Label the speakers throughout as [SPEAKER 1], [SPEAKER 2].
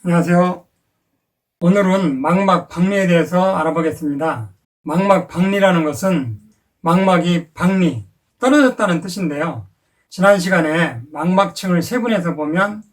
[SPEAKER 1] 안녕하세요. 오늘은 망막 박리에 대해서 알아보겠습니다. 망막 박리라는 것은 망막이 박리, 떨어졌다는 뜻인데요. 지난 시간에 망막층을 세분해서 보면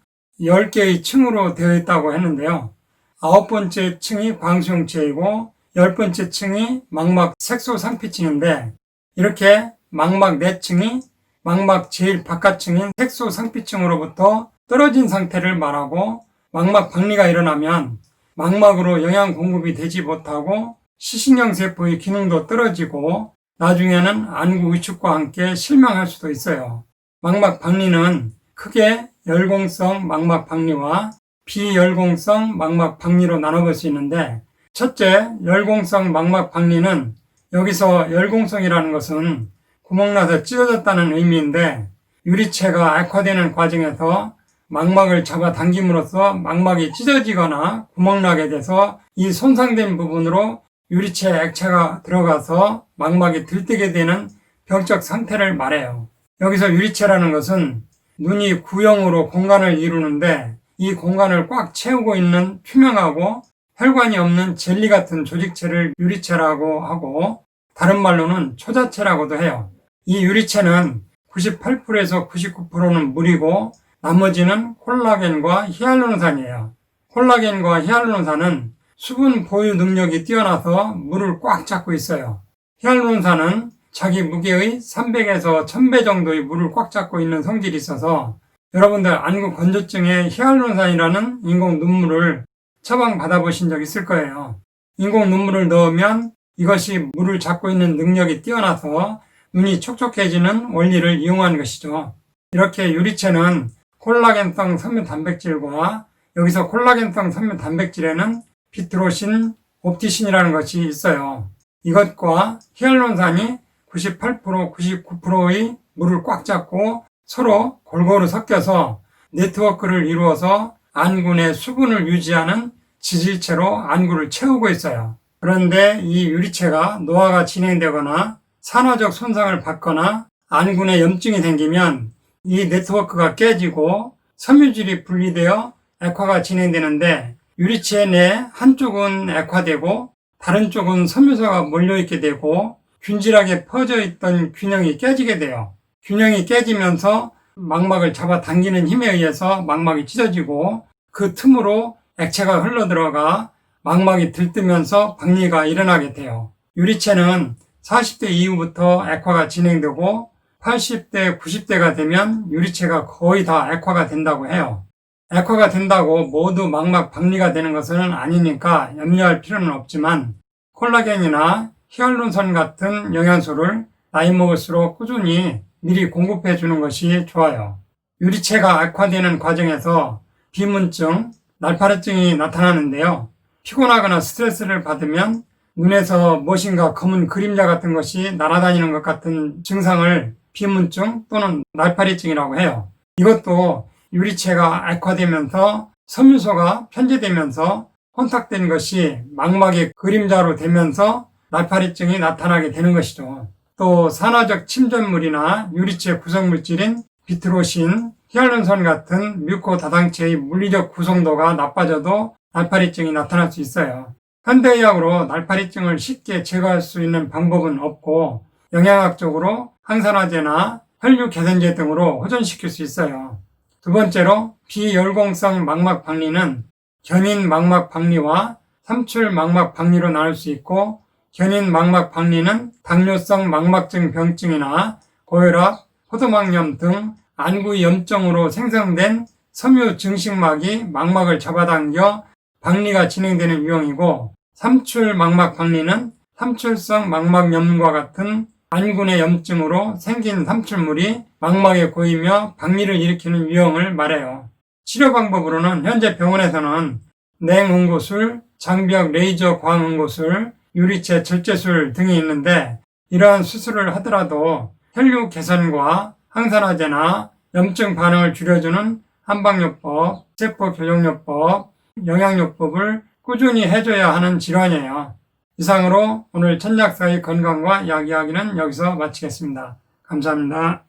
[SPEAKER 1] 10개의 층으로 되어 있다고 했는데요. 9번째 층이 광수용체이고 10번째 층이 망막 색소상피층인데, 이렇게 망막 4층이 망막 제일 바깥층인 색소상피층으로부터 떨어진 상태를 말하고, 망막 박리가 일어나면 망막으로 영양 공급이 되지 못하고 시신경세포의 기능도 떨어지고 나중에는 안구 위축과 함께 실명할 수도 있어요. 망막 박리는 크게 열공성 망막 박리와 비열공성 망막 박리로 나눠볼 수 있는데, 첫째 열공성 망막 박리는, 여기서 열공성이라는 것은 구멍나서 찢어졌다는 의미인데, 유리체가 악화되는 과정에서 망막을 잡아당김으로써 망막이 찢어지거나 구멍나게 돼서 이 손상된 부분으로 유리체에 액체가 들어가서 망막이 들뜨게 되는 병적 상태를 말해요. 여기서 유리체라는 것은 눈이 구형으로 공간을 이루는데, 이 공간을 꽉 채우고 있는 투명하고 혈관이 없는 젤리 같은 조직체를 유리체라고 하고, 다른 말로는 초자체라고도 해요. 이 유리체는 98%에서 99%는 물이고 나머지는 콜라겐과 히알루론산이에요. 콜라겐과 히알루론산은 수분 보유 능력이 뛰어나서 물을 꽉 잡고 있어요. 히알루론산은 자기 무게의 300에서 1000배 정도의 물을 꽉 잡고 있는 성질이 있어서, 여러분들 안구 건조증에 히알루론산이라는 인공 눈물을 처방 받아보신 적 있을 거예요. 인공 눈물을 넣으면 이것이 물을 잡고 있는 능력이 뛰어나서 눈이 촉촉해지는 원리를 이용한 것이죠. 이렇게 유리체는 콜라겐성 섬유 단백질과, 여기서 콜라겐성 섬유 단백질에는 비트로신, 옵티신이라는 것이 있어요. 이것과 히알루론산이 98%, 99%의 물을 꽉 잡고 서로 골고루 섞여서 네트워크를 이루어서 안구 내 수분을 유지하는 지질체로 안구를 채우고 있어요. 그런데 이 유리체가 노화가 진행되거나 산화적 손상을 받거나 안구 내 염증이 생기면 이 네트워크가 깨지고 섬유질이 분리되어 액화가 진행되는데, 유리체 내 한쪽은 액화되고 다른 쪽은 섬유소가 몰려있게 되고 균질하게 퍼져 있던 균형이 깨지게 돼요. 균형이 깨지면서 망막을 잡아당기는 힘에 의해서 망막이 찢어지고 그 틈으로 액체가 흘러들어가 망막이 들뜨면서 박리가 일어나게 돼요. 유리체는 40대 이후부터 액화가 진행되고 80대, 90대가 되면 유리체가 거의 다 액화가 된다고 해요. 액화가 된다고 모두 망막 박리가 되는 것은 아니니까 염려할 필요는 없지만, 콜라겐이나 히알루론산 같은 영양소를 나이 먹을수록 꾸준히 미리 공급해 주는 것이 좋아요. 유리체가 악화되는 과정에서 비문증, 날파리증이 나타나는데요. 피곤하거나 스트레스를 받으면 눈에서 무엇인가 검은 그림자 같은 것이 날아다니는 것 같은 증상을 비문증 또는 날파리증이라고 해요. 이것도 유리체가 악화되면서 섬유소가 편제되면서 혼탁된 것이 망막의 그림자로 되면서 날파리증이 나타나게 되는 것이죠. 또 산화적 침전물이나 유리체 구성물질인 비트로신, 히알루론산 같은 뮤코 다당체의 물리적 구성도가 나빠져도 날파리증이 나타날 수 있어요. 현대의학으로 날파리증을 쉽게 제거할 수 있는 방법은 없고, 영양학적으로 항산화제나 혈류 개선제 등으로 호전시킬 수 있어요. 두 번째로 비열공성 망막 박리는 견인 망막 박리와 삼출 망막 박리로 나눌 수 있고, 견인 망막 박리는 당뇨성 망막증 병증이나 고혈압, 포도막염 등 안구 염증으로 생성된 섬유 증식막이 망막을 잡아당겨 박리가 진행되는 유형이고, 삼출 망막 박리는 삼출성 망막염과 같은 안구 내 염증으로 생긴 삼출물이 망막에 고이며 박리를 일으키는 유형을 말해요. 치료 방법으로는 현재 병원에서는 냉응고술, 장벽 레이저 광응고술, 유리체 절제술 등이 있는데, 이러한 수술을 하더라도 혈류 개선과 항산화제나 염증 반응을 줄여주는 한방요법, 세포교정요법, 영양요법을 꾸준히 해줘야 하는 질환이에요. 이상으로 오늘 천약사의 건강과 약 이야기는 여기서 마치겠습니다. 감사합니다.